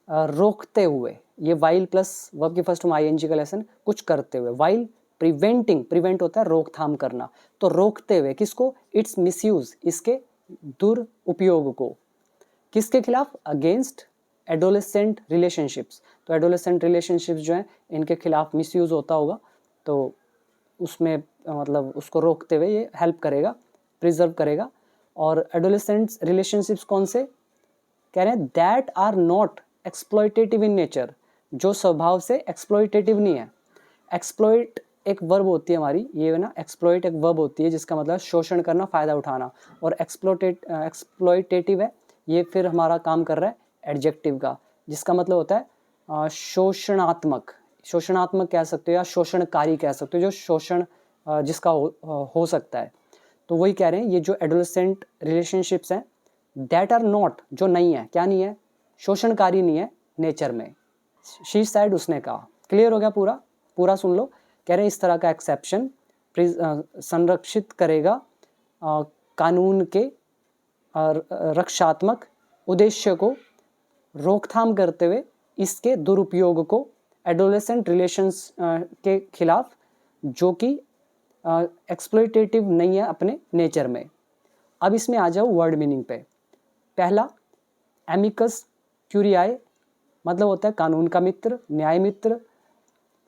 रोकते हुए, ये वाइल प्लस वर्ब की फर्स्ट फॉर्म ING का लेसन, कुछ करते हुए। वाइल प्रिवेंटिंग, प्रिवेंट होता है रोकथाम करना, तो रोकते हुए किसको? इट्स मिसयूज, इसके दुरुपयोग को। किसके खिलाफ? Against adolescent relationships. तो एडोलेसेंट रिलेशनशिप्स जो हैं, इनके खिलाफ मिसयूज होता होगा, तो उसमें मतलब उसको रोकते हुए ये हेल्प करेगा, प्रिजर्व करेगा। और एडोलेसेंट रिलेशनशिप्स कौन से? कह रहे हैं that are not exploitative in nature, जो स्वभाव से एक्सप्लॉयटेटिव नहीं है। एक्सप्लॉयट एक वर्ब होती है हमारी, ये ना एक्सप्लॉयट एक वर्ब होती है जिसका मतलब शोषण करना, फ़ायदा उठाना, और एक्सप्लॉयटेटिव है ये फिर हमारा काम कर रहा है एडजेक्टिव का, जिसका मतलब होता है शोषणात्मक। शोषणात्मक कह सकते हो या शोषणकारी कह सकते हो, जो शोषण जिसका हो सकता है। तो वही कह रहे हैं, ये जो एडोलेसेंट रिलेशनशिप्स हैं दैट आर नॉट, जो नहीं है, क्या नहीं है, शोषणकारी नहीं है नेचर में। शी साइड, उसने कहा। क्लियर हो गया पूरा? पूरा सुन लो। कह रहे हैं इस तरह का एक्सेप्शन संरक्षित करेगा कानून के रक्षात्मक उद्देश्य को रोकथाम करते हुए इसके दुरुपयोग को एडोलेसेंट रिलेशंस के खिलाफ, जो कि एक्सप्लॉयटेटिव नहीं है अपने नेचर में। अब इसमें आ जाओ वर्ड मीनिंग पे। पहला, एमिकस क्यूरियाई मतलब होता है कानून का मित्र, न्याय मित्र।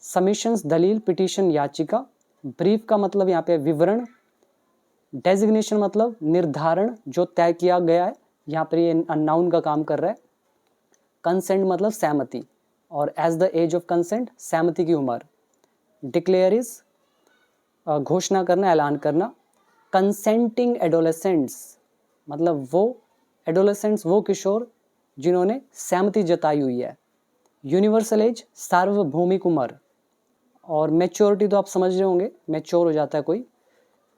सबमिशंस दलील, पिटीशन याचिका। ब्रीफ का मतलब यहाँ पे विवरण। डेजिग्नेशन मतलब निर्धारण, जो तय किया गया है, यहाँ पर ये नाउन का काम कर रहा है। कंसेंट मतलब सहमति, और as the age of consent, सहमति की उम्र। डिक्लेयर इज घोषणा करना, ऐलान करना। कंसेंटिंग एडोलेसेंट्स मतलब वो एडोलेसेंट्स, वो किशोर जिन्होंने सहमति जताई हुई है। यूनिवर्सल एज, सार्वभौमिक उम्र। और मैच्योरिटी तो आप समझ रहे होंगे, मैच्योर हो जाता है कोई।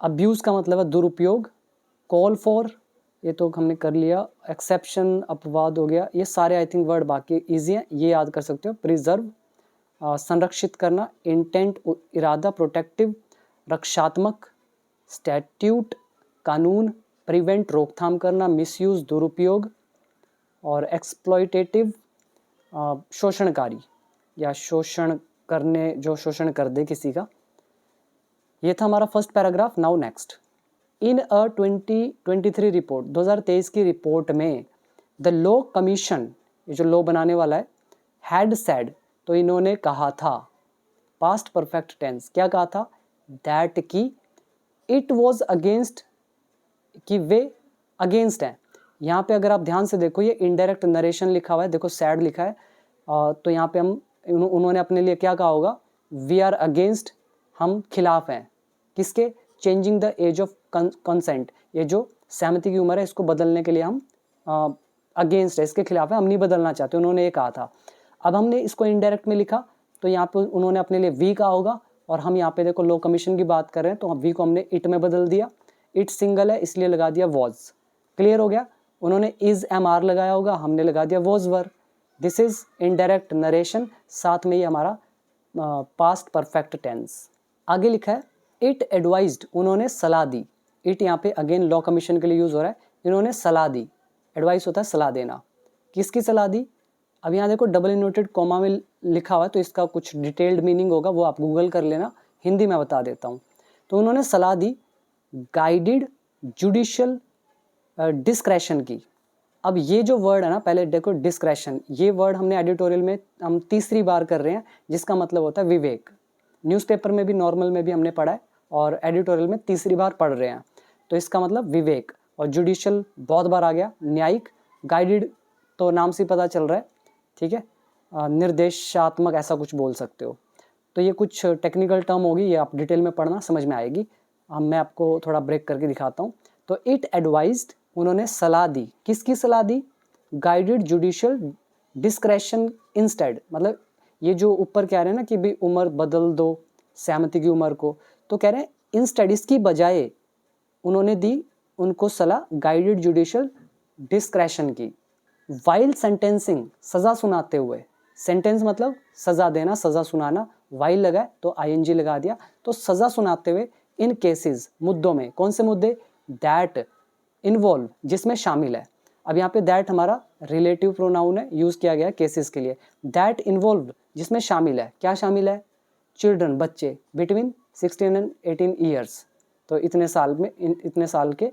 अब्यूज़ का मतलब है दुरुपयोग। कॉल फॉर, ये तो हमने कर लिया। एक्सेप्शन, अपवाद हो गया। ये सारे आई थिंक वर्ड बाकी ईजी हैं, ये याद कर सकते हो। प्रिजर्व संरक्षित करना। इंटेंट इरादा, प्रोटेक्टिव रक्षात्मक। स्टैट्यूट कानून। प्रिवेंट रोकथाम करना। मिसयूज दुरुपयोग। और एक्सप्लॉयटेटिव शोषणकारी या शोषण करने, जो शोषण कर दे किसी का। ये था हमारा first paragraph. Now next. In a 2023 report, 2023 की रिपोर्ट में द लॉ कमीशन, ये जो लॉ बनाने वाला है, हैड सेड, तो इन्होंने कहा था, पास्ट परफेक्ट टेंस, क्या कहा था, दैट की इट वॉज अगेंस्ट, कि वे अगेंस्ट हैं। यहाँ पे अगर आप ध्यान से देखो, ये इनडायरेक्ट नरेशन लिखा हुआ है, देखो सैड लिखा है, तो यहाँ पे हम उन्होंने अपने लिए क्या कहा होगा, वी आर अगेंस्ट, हम खिलाफ हैं, किसके, changing the age of consent, ये जो सहमति की उम्र है इसको बदलने के लिए हम अगेंस्ट है, इसके खिलाफ है, हम नहीं बदलना चाहते, उन्होंने ये कहा था। अब हमने इसको इनडायरेक्ट में लिखा, तो यहाँ पे उन्होंने अपने लिए वी कहा होगा, और हम यहाँ पे देखो लॉ कमीशन की बात कर रहे हैं, तो हम वी को हमने इट में बदल दिया। इट सिंगल है इसलिए लगा दिया वॉज। क्लियर हो गया? उन्होंने इज एम आर लगाया होगा, हमने लगा दिया was were. This is indirect narration, साथ में ये हमारा पास्ट परफेक्ट टेंस। आगे लिखा है इट एडवाइज्ड, उन्होंने सलाह दी। इट यहाँ पे अगेन लॉ कमीशन के लिए यूज हो रहा है, इन्होंने सलाह दी। एडवाइस होता है सलाह देना। किसकी सलाह दी? अब यहाँ देखो डबल इनवर्टेड कॉमा में लिखा हुआ है, तो इसका कुछ डिटेल्ड मीनिंग होगा, वो आप गूगल कर लेना, हिंदी में बता देता हूँ। तो उन्होंने सलाह दी गाइडेड जुडिशियल डिस्क्रेशन की। अब ये जो वर्ड है ना, पहले देखो डिस्क्रेशन, ये वर्ड हमने एडिटोरियल में हम तीसरी बार कर रहे हैं, जिसका मतलब होता है विवेक। न्यूज़पेपर में भी, नॉर्मल में भी हमने पढ़ा है, और एडिटोरियल में तीसरी बार पढ़ रहे हैं, तो इसका मतलब विवेक। और जुडिशियल बहुत बार आ गया, न्यायिक। गाइडेड तो नाम से पता चल रहा है, ठीक है, निर्देशात्मक ऐसा कुछ बोल सकते हो। तो ये कुछ टेक्निकल टर्म होगी, ये आप डिटेल में पढ़ना, समझ में आएगी। मैं आपको थोड़ा ब्रेक करके दिखाता हूँ। तो इट एडवाइज्ड, उन्होंने सलाह दी। किसकी सलाह दी? गाइडेड जुडिशियल डिस्क्रेशन इंस्टेड, मतलब ये जो ऊपर कह रहे हैं ना कि भाई उम्र बदल दो सहमति की उम्र को, तो कह रहे हैं इंस्टेड, इसकी बजाय उन्होंने दी उनको सलाह गाइडेड जुडिशियल डिस्क्रेशन की। वाइल सेंटेंसिंग, सज़ा सुनाते हुए। सेंटेंस मतलब सज़ा देना, सज़ा सुनाना। वाइल लगा तो आईएनजी लगा दिया, तो सज़ा सुनाते हुए। इन केसेस, मुद्दों में। कौन से मुद्दे? दैट इन्वॉल्व, जिसमें शामिल है। अब यहाँ पे दैट हमारा रिलेटिव प्रोनाउन है, यूज़ किया गया केसेस के लिए। दैट इन्वॉल्व, जिसमें शामिल है, क्या शामिल है? चिल्ड्रन, बच्चे, बिटवीन 16 एंड 18 ईयर्स, तो इतने साल में, इतने साल के।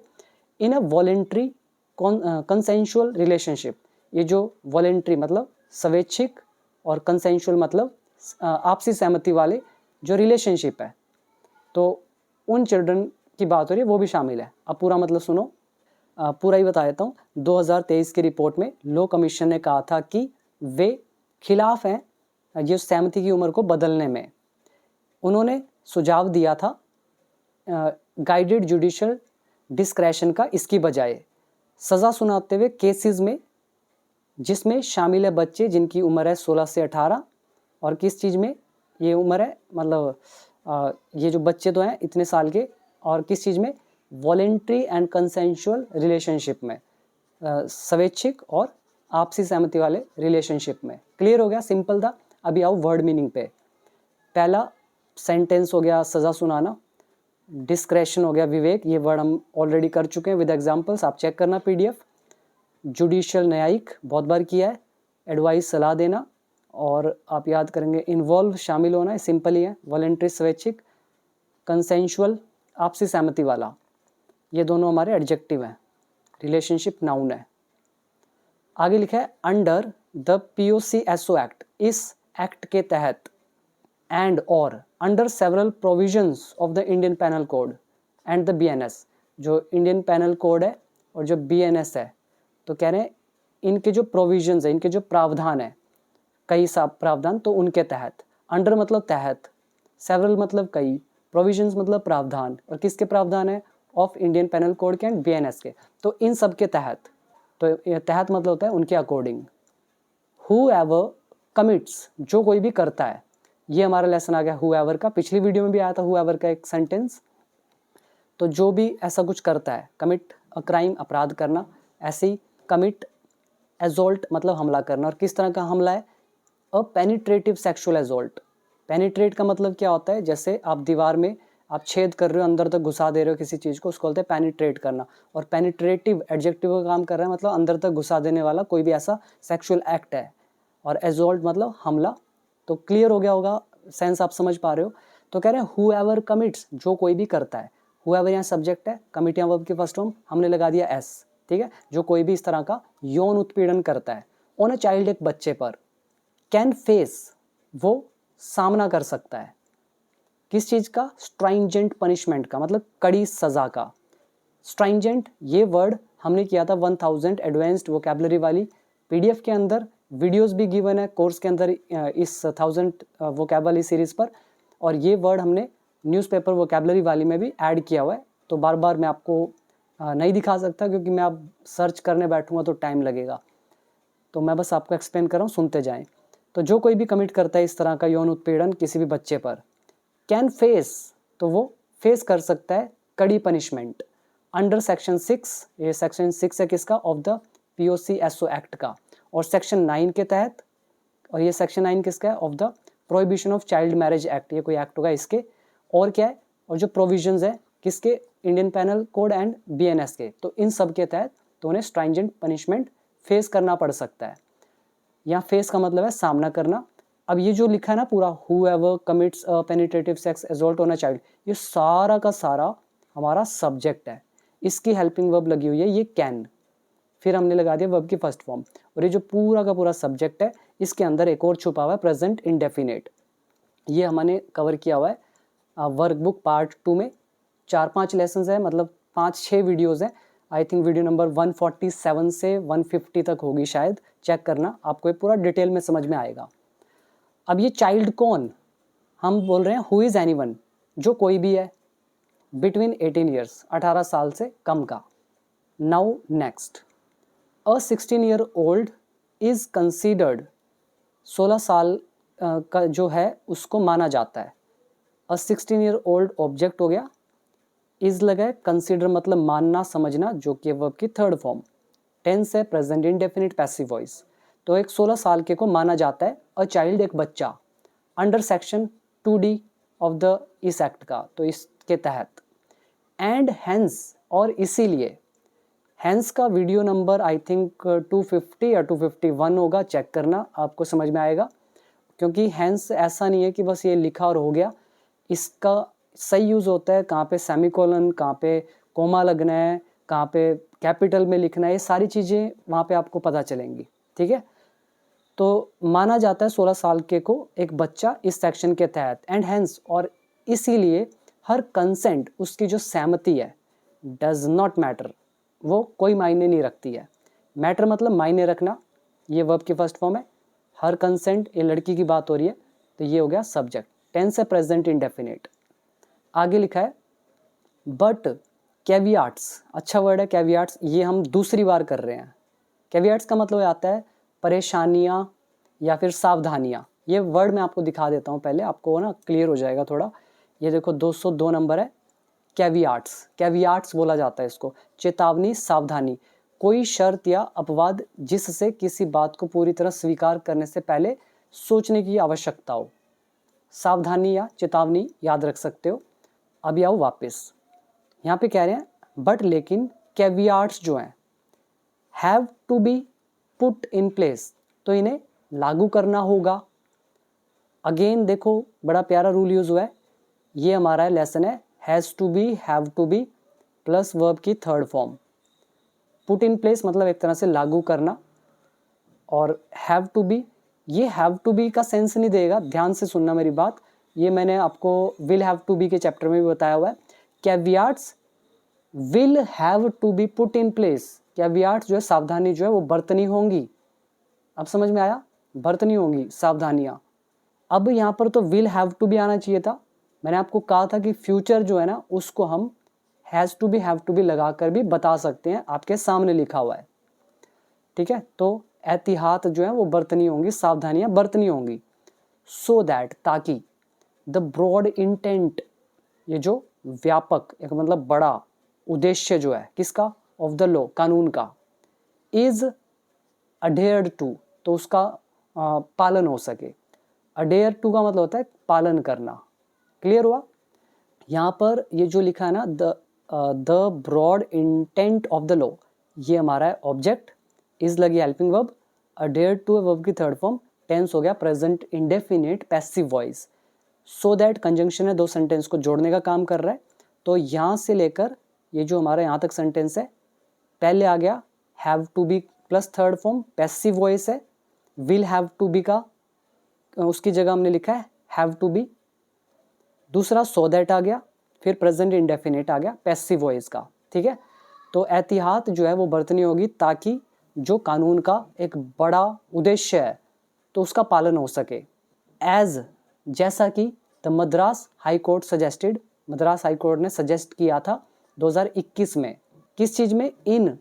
इन अ वॉलेंट्री कंसेंशुअल रिलेशनशिप, ये जो वॉलेंट्री मतलब स्वैच्छिक, और कंसेंशुअल मतलब आपसी सहमति वाले जो रिलेशनशिप है, तो उन चिल्ड्रन की बात हो रही है, वो भी शामिल है। अब पूरा मतलब सुनो, पूरा ही बता देता हूँ। 2023 की रिपोर्ट में लॉ कमीशन ने कहा था कि वे खिलाफ हैं ये सहमति की उम्र को बदलने में। उन्होंने सुझाव दिया था गाइडेड जुडिशियल डिस्क्रेशन का इसकी बजाय सज़ा सुनाते हुए केसेस में जिसमें शामिल है बच्चे जिनकी उम्र है 16 से 18 और किस चीज़ में ये उम्र है मतलब ये जो बच्चे तो हैं इतने साल के और किस चीज़ में वॉलेंट्री एंड कंसेंशुअल रिलेशनशिप में स्वैच्छिक और आपसी सहमति वाले रिलेशनशिप में। क्लियर हो गया, सिंपल था। अभी आओ वर्ड मीनिंग पे। पहला सेंटेंस हो गया सज़ा सुनाना, डिस्क्रेशन हो गया विवेक, ये वर्ड हम ऑलरेडी कर चुके हैं विद एग्जांपल्स, आप चेक करना पीडीएफ। जुडिशियल न्यायिक बहुत बार किया है, एडवाइस सलाह देना, और आप याद करेंगे इन्वॉल्व शामिल होना, सिंपल ही है। वॉलेंट्री स्वैच्छिक, कंसेंशुअल आपसी सहमति वाला, ये दोनों हमारे एडजेक्टिव हैं। रिलेशनशिप नाउन है। आगे लिखा है अंडर द POCSO एक्ट, इस एक्ट के तहत एंड और under several provisions of the Indian panel code and the BNS, जो इंडियन पैनल कोड है और जो BNS है, तो कह रहे हैं इनके जो प्रोविजंस है, इनके जो प्रावधान है, कई सा प्रावधान, तो उनके तहत। अंडर मतलब तहत, सेवरल मतलब कई, प्रोविजंस मतलब प्रावधान, और किसके प्रावधान है? ऑफ इंडियन पैनल कोड के एंड BNS के, तो इन सब के तहत। तो ये तहत मतलब होता है उनके अकॉर्डिंग। whoever commits, जो कोई भी करता है, ये हमारा लेसन आ गया whoever का। पिछली वीडियो में भी आया था whoever का एक सेंटेंस। तो जो भी ऐसा कुछ करता है, कमिट अ क्राइम, अपराध करना, ऐसे ही कमिट एजोल्ट मतलब हमला करना। और किस तरह का हमला है? अ पेनिट्रेटिव सेक्सुअल एजोल्ट। पेनिट्रेट का मतलब क्या होता है? जैसे आप दीवार में आप छेद कर रहे हो, अंदर तक घुसा दे रहे हो किसी चीज़ को, उसको बोलते हैं पेनिट्रेट करना। और पेनिट्रेटिव एडजेक्टिव का काम कर रहा है, मतलब अंदर तक घुसा देने वाला कोई भी ऐसा सेक्सुअल एक्ट है। और एजोल्ट मतलब हमला। तो क्लियर हो गया होगा, सेंस आप समझ पा रहे हो। तो कह रहे हैं whoever commits, जो कोई भी करता है। whoever यहाँ सब्जेक्ट है, कमिट यहाँ वर्ब की फर्स्ट फॉर्म, हमने लगा दिया s, ठीक है। जो कोई भी इस तरह का यौन उत्पीड़न करता है ऑन अ चाइल्ड, एक बच्चे पर, कैन फेस, वो सामना कर सकता है किस चीज़ का? स्ट्राइंजेंट पनिशमेंट का, मतलब कड़ी सज़ा का। स्ट्राइंजेंट ये वर्ड हमने किया था 1000 एडवांस्ड वोकैबुलरी वाली पीडीएफ के अंदर। वीडियोस भी गिवन है कोर्स के अंदर इस 1000 वोकैबुलरी सीरीज़ पर, और ये वर्ड हमने न्यूज़पेपर वोकैबुलरी वाली में भी ऐड किया हुआ है। तो बार बार मैं आपको नहीं दिखा सकता, क्योंकि मैं आप सर्च करने बैठूंगा तो टाइम लगेगा। तो मैं बस आपको एक्सप्लेन कर रहा हूँ, सुनते जाएं। तो जो कोई भी कमिट करता है इस तरह का यौन उत्पीड़न किसी भी बच्चे पर, कैन फेस, तो वो फेस कर सकता है कड़ी पनिशमेंट अंडर सेक्शन 6, ये सेक्शन 6 है किसका? ऑफ द POCSO एक्ट का, और सेक्शन 9 के तहत, और ये सेक्शन 9 किसका है? Of the prohibition of child marriage act, ये कोई एक्ट होगा इसके। और क्या है? और जो प्रोविजंस है किसके? Indian panel code and BNS के। तो इन सब के तहत तो उन्हें स्ट्राइंजेंट पनिशमेंट फेस करना पड़ सकता है। यहाँ फेस का मतलब है सामना करना। अब ये जो लिखा है ना पूरा, whoever commits a penetrative sex assault on a child, ये सारा का सारा हमारा सब्जेक्ट है। इसकी हेल्पिंग वर्ब लगी हुई है ये कैन, फिर हमने लगा दिया वर्ब की फर्स्ट फॉर्म। और ये जो पूरा का पूरा सब्जेक्ट है, इसके अंदर एक और छुपा हुआ है प्रेजेंट इंडेफिनेट। ये हमने कवर किया हुआ है वर्कबुक पार्ट 2 में। 4-5 लेसन है, मतलब 5-6 वीडियोज़ हैं। आई थिंक वीडियो नंबर 147 से 150 तक होगी शायद, चेक करना, आपको ये पूरा डिटेल में समझ में आएगा। अब ये चाइल्ड कौन? हम बोल रहे हैं हु इज़ एनीवन, जो कोई भी है बिटवीन 18 ईयर्स, 18 साल से कम का। Now next, a 16 year old is considered, 16 साल का जो है उसको माना जाता है। अ 16 ईयर ओल्ड ऑब्जेक्ट हो गया, इज़ लगा है, कंसीडर मतलब मानना समझना, जो कि वर्ब की थर्ड फॉर्म। टेंस है प्रेजेंट इंडेफिनिट पैसिव वॉइस। तो एक 16 साल के को माना जाता है अ चाइल्ड, एक बच्चा, under section 2D of the इस एक्ट का, तो इसके तहत। एंड हेंस, और इसीलिए। हेंस का वीडियो नंबर आई थिंक 250 या 251 होगा, चेक करना, आपको समझ में आएगा। क्योंकि हेंस ऐसा नहीं है कि बस ये लिखा और हो गया, इसका सही यूज़ होता है कहाँ पे सेमीकोलन, कहाँ पे कोमा लगना है, कहाँ पे कैपिटल में लिखना है, ये सारी चीज़ें वहाँ पे आपको पता चलेंगी, ठीक है। तो माना जाता है 16 साल के को एक बच्चा इस सेक्शन के तहत। एंड हेंस, और इसीलिए, हर कंसेंट, उसकी जो सहमति है, डज नॉट मैटर, वो कोई मायने नहीं रखती है। मैटर मतलब मायने रखना, ये वर्ब की फर्स्ट फॉर्म है। हर कंसेंट, ये लड़की की बात हो रही है, तो ये हो गया सब्जेक्ट। टेंस है प्रेजेंट इंडेफिनिट। आगे लिखा है बट कैवियाट्स, अच्छा वर्ड है कैवियाट्स, ये हम दूसरी बार कर रहे हैं। कैवियाट्स का मतलब आता है परेशानियाँ या फिर सावधानियाँ। ये वर्ड मैं आपको दिखा देता हूँ पहले, आपको ना क्लियर हो जाएगा थोड़ा। ये देखो 202 नंबर है, कैवियाट्स, कैवियाट्स बोला जाता है इसको। चेतावनी, सावधानी, कोई शर्त या अपवाद जिससे किसी बात को पूरी तरह स्वीकार करने से पहले सोचने की आवश्यकता हो। सावधानी या चेतावनी याद रख सकते हो। अभी आओ वापस, यहाँ पे कह रहे हैं बट लेकिन कैवियाट्स जो हैं have to be put in place, तो इन्हें लागू करना होगा। अगेन देखो बड़ा प्यारा रूल यूज हुआ है, ये हमारा लेसन है has to be, have to be plus verb की third form. Put in place मतलब एक तरह से लागू करना, और हैव टू बी, ये हैव टू बी का सेंस नहीं देगा, ध्यान से सुनना मेरी बात। ये मैंने आपको विल हैव टू बी के चैप्टर में भी बताया हुआ है। Caveats will have to be put in place, caveats जो है सावधानी जो है वो बरतनी होंगी। अब समझ में आया, बरतनी होंगी सावधानियाँ। अब यहाँ पर तो विल हैव टू बी आना चाहिए था। मैंने आपको कहा था कि फ्यूचर जो है ना उसको हम has to be, have to be लगा कर भी बता सकते हैं, आपके सामने लिखा हुआ है। ठीक है, तो एहतियात जो है वो बरतनी होंगी, सावधानियाँ बरतनी होंगी। सो दैट, ताकि, द ब्रॉड इंटेंट, ये जो व्यापक एक मतलब बड़ा उद्देश्य जो है किसका, ऑफ द लॉ, कानून का, इज अडेयर्ड टू, तो उसका पालन हो सके। अडेयर टू का मतलब होता है पालन करना। क्लियर हुआ? यहाँ पर ये जो लिखा है ना the broad intent of the law, ये हमारा है ऑब्जेक्ट, इज लगी हेल्पिंग वर्ब, अडेयर टू वर्ब की थर्ड फॉर्म, टेंस हो गया present indefinite passive voice. So that conjunction है, दो सेंटेंस को जोड़ने का काम कर रहा है। तो यहाँ से लेकर ये जो हमारा यहाँ तक सेंटेंस है, पहले आ गया have to be plus third form, passive voice है। विल हैव टू बी का उसकी जगह हमने लिखा है हैव टू बी। दूसरा सो दैट आ गया, फिर प्रेजेंट इंडेफिनिट आ गया पैसिव वॉइस का। ठीक है, तो एहतियात जो है वो बरतनी होगी ताकि जो कानून का एक बड़ा उद्देश्य है तो उसका पालन हो सके। एज, जैसा कि the Madras high court suggested, Madras high court ने सजेस्ट किया था 2021 में, किस चीज़ में, इन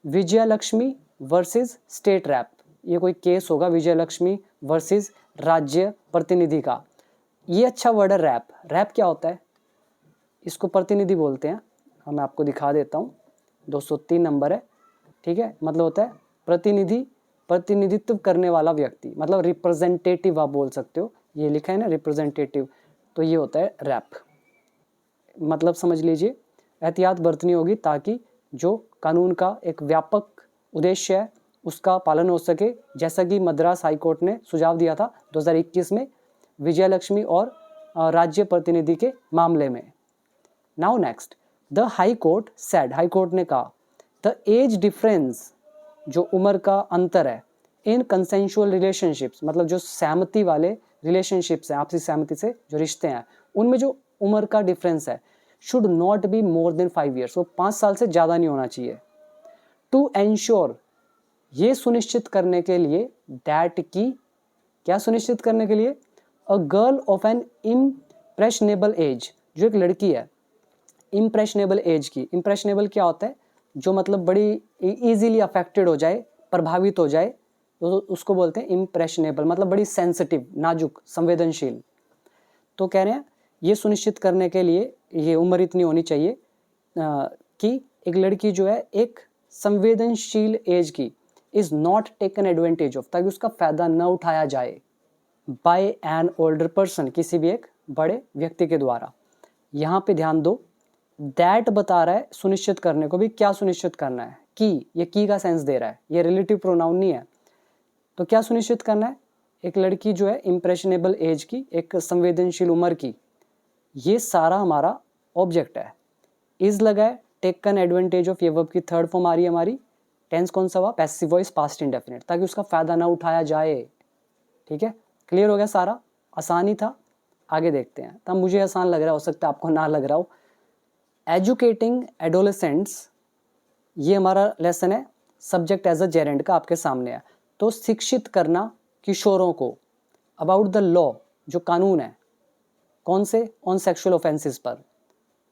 विजयलक्ष्मी वर्सेस स्टेट रैप, ये कोई केस होगा विजयलक्ष्मी वर्सेस राज्य प्रतिनिधि का। ये अच्छा वर्ड है रैप। रैप क्या होता है, इसको प्रतिनिधि बोलते हैं, और मैं आपको दिखा देता हूँ, 203 नंबर है। ठीक है, मतलब होता है प्रतिनिधि, प्रतिनिधित्व करने वाला व्यक्ति, मतलब रिप्रेजेंटेटिव आप बोल सकते हो, ये लिखा है ना रिप्रेजेंटेटिव, तो ये होता है रैप। मतलब समझ लीजिए एहतियात बरतनी होगी ताकि जो कानून का एक व्यापक उद्देश्य है उसका पालन हो सके, जैसा कि मद्रास हाई कोर्ट ने सुझाव दिया था 2021 में विजयलक्ष्मी और राज्य प्रतिनिधि के मामले में। Now next, the high court said, high court ने कहा द एज डिफरेंस, जो उम्र का अंतर है, इन कंसेंशुअल रिलेशनशिप्स, मतलब जो सहमति वाले रिलेशनशिप्स हैं, आपसी सहमति से जो रिश्ते हैं, उनमें जो उम्र का डिफरेंस है, should not be more than 5 years, वो 5 साल से ज़्यादा नहीं होना चाहिए। टू एंश्योर, ये सुनिश्चित करने के लिए, दैट की, क्या सुनिश्चित करने के लिए, a girl of an impressionable age, जो एक लड़की है इम्प्रेशनेबल एज की। इम्प्रेशनेबल क्या होता है, जो मतलब बड़ी इजीली अफेक्टेड हो जाए, प्रभावित हो जाए, तो उसको बोलते हैं इम्प्रेशनेबल, मतलब बड़ी सेंसिटिव, नाजुक, संवेदनशील। तो कह रहे हैं ये सुनिश्चित करने के लिए ये उम्र इतनी होनी चाहिए कि एक लड़की जो है एक संवेदनशील एज की, is not taken advantage of, ताकि उसका फ़ायदा न उठाया जाए, बाय एन ओल्डर पर्सन, किसी भी एक बड़े व्यक्ति के द्वारा। यहाँ पे ध्यान दो, दैट बता रहा है सुनिश्चित करने को भी, क्या सुनिश्चित करना है, कि, ये की का सेंस दे रहा है, ये रिलेटिव प्रोनाउन नहीं है। तो क्या सुनिश्चित करना है, एक लड़की जो है इम्प्रेशनेबल एज की, एक संवेदनशील उम्र की, ये सारा हमारा ऑब्जेक्ट है। इज लगा है, टेकन एडवांटेज ऑफ, ये वर्ब की थर्ड फॉर्म आ रही है हमारी, टेंस कौन सा हुआ, पैसिव वॉइस पास्ट इंडेफिनिट, ताकि उसका फायदा ना उठाया जाए। ठीक है, क्लियर हो गया सारा, आसान ही था। आगे देखते हैं, तब मुझे आसान लग रहा हो सकता है आपको ना लग रहा हो। एजुकेटिंग एडोलेसेंट्स, ये हमारा लेसन है, सब्जेक्ट एज अ जेरेंड का आपके सामने है। तो शिक्षित करना किशोरों को अबाउट द लॉ, जो कानून है, कौन से, ऑन सेक्सुअल ऑफेंसेस पर,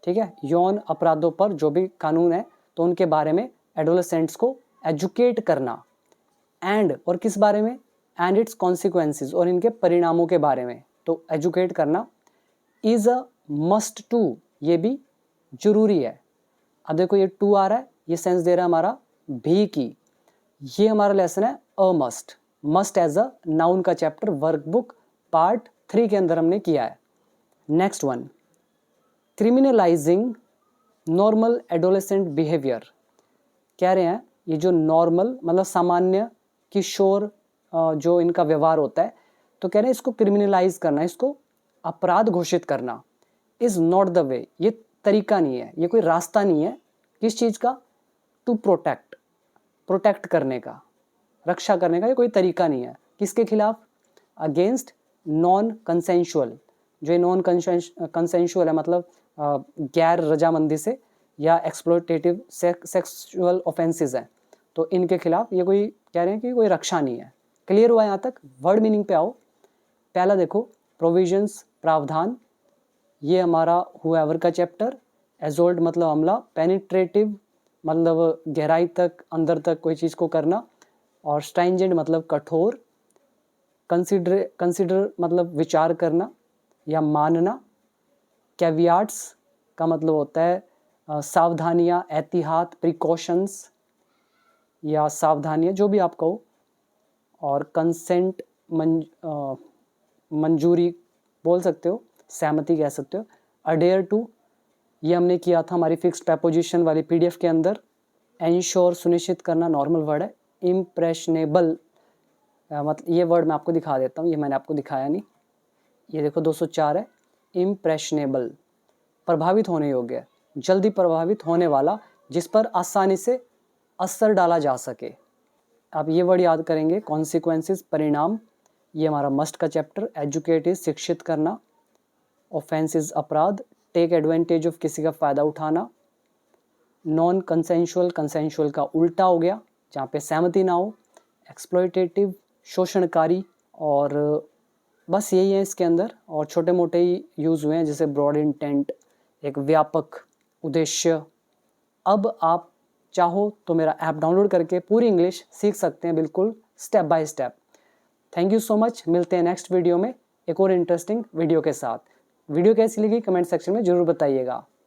ठीक है, यौन अपराधों पर जो भी कानून है तो उनके बारे में एडोलेसेंट्स को एजुकेट करना। एंड, और किस बारे में, एंड इट्स कॉन्सिक्वेंसेस, और इनके परिणामों के बारे में, तो एजुकेट करना इज अ मस्ट टू, ये भी जरूरी है। अब देखो ये टू आ रहा है, ये सेंस दे रहा है हमारा भी की, ये हमारा लेसन है a must, must as a noun का चैप्टर वर्कबुक पार्ट 3 के अंदर हमने किया है। Next one, criminalising normal adolescent behaviour. कह रहे हैं ये जो नॉर्मल मतलब सामान्य किशोर जो इनका व्यवहार होता है, तो कह रहे हैं इसको क्रिमिनलाइज करना, इसको अपराध घोषित करना इज नॉट द वे, ये तरीका नहीं है, ये कोई रास्ता नहीं है। किस चीज़ का, टू प्रोटेक्ट, प्रोटेक्ट करने का, रक्षा करने का, ये कोई तरीका नहीं है। किसके खिलाफ, अगेंस्ट नॉन कंसेंशुअल, जो नॉन कंसेंशुअल है मतलब गैर रजामंदी से, या एक्सप्लोइटेटिव सेक्सुअल ऑफेंसेस हैं, तो इनके खिलाफ ये कोई कह रहे हैं कि कोई रक्षा नहीं है। क्लियर हुआ यहाँ तक? वर्ड मीनिंग पे आओ। पहला देखो प्रोविजंस, प्रावधान, ये हमारा हुएवर का चैप्टर। एजोल्ट मतलब हमला, पेनिट्रेटिव मतलब गहराई तक, अंदर तक कोई चीज़ को करना, और स्ट्राइंजेंट मतलब कठोर, कंसिडर मतलब विचार करना या मानना, कैवियाट्स का मतलब होता है सावधानियाँ, एहतियात, प्रिकॉशंस या सावधानियाँ, जो भी आप कहो, और कंसेंट मंजूरी बोल सकते हो, सहमति कह सकते हो। अडेयर टू, ये हमने किया था हमारी फिक्स्ड प्रेपोजिशन वाली पीडीएफ के अंदर। एंश्योर, सुनिश्चित करना, नॉर्मल वर्ड है। इम्प्रेशनेबल, मतलब ये वर्ड मैं आपको दिखा देता हूँ, ये मैंने आपको दिखाया नहीं, ये देखो 204 है। इम्प्रेशनेबल, प्रभावित होने योग्य, जल्दी प्रभावित होने वाला, जिस पर आसानी से असर डाला जा सके। आप ये वर्ड याद करेंगे, कॉन्सिक्वेंसेस, परिणाम, ये हमारा मस्ट का चैप्टर। एजुकेट इज, शिक्षित करना। ऑफेंस इज, अपराध। टेक एडवांटेज ऑफ, किसी का फ़ायदा उठाना। नॉन कंसेंशुअल, कंसेंशुअल का उल्टा हो गया, जहाँ पे सहमति ना हो। एक्सप्लॉयटेटिव, शोषणकारी। और बस यही है इसके अंदर, और छोटे मोटे ही यूज़ हुए हैं, जैसे ब्रॉड इंटेंट, एक व्यापक उद्देश्य। अब आप चाहो तो मेरा ऐप डाउनलोड करके पूरी इंग्लिश सीख सकते हैं, बिल्कुल step by step. Thank you so much, मिलते हैं नेक्स्ट वीडियो में एक और इंटरेस्टिंग वीडियो के साथ। वीडियो कैसी लगी कमेंट सेक्शन में ज़रूर बताइएगा।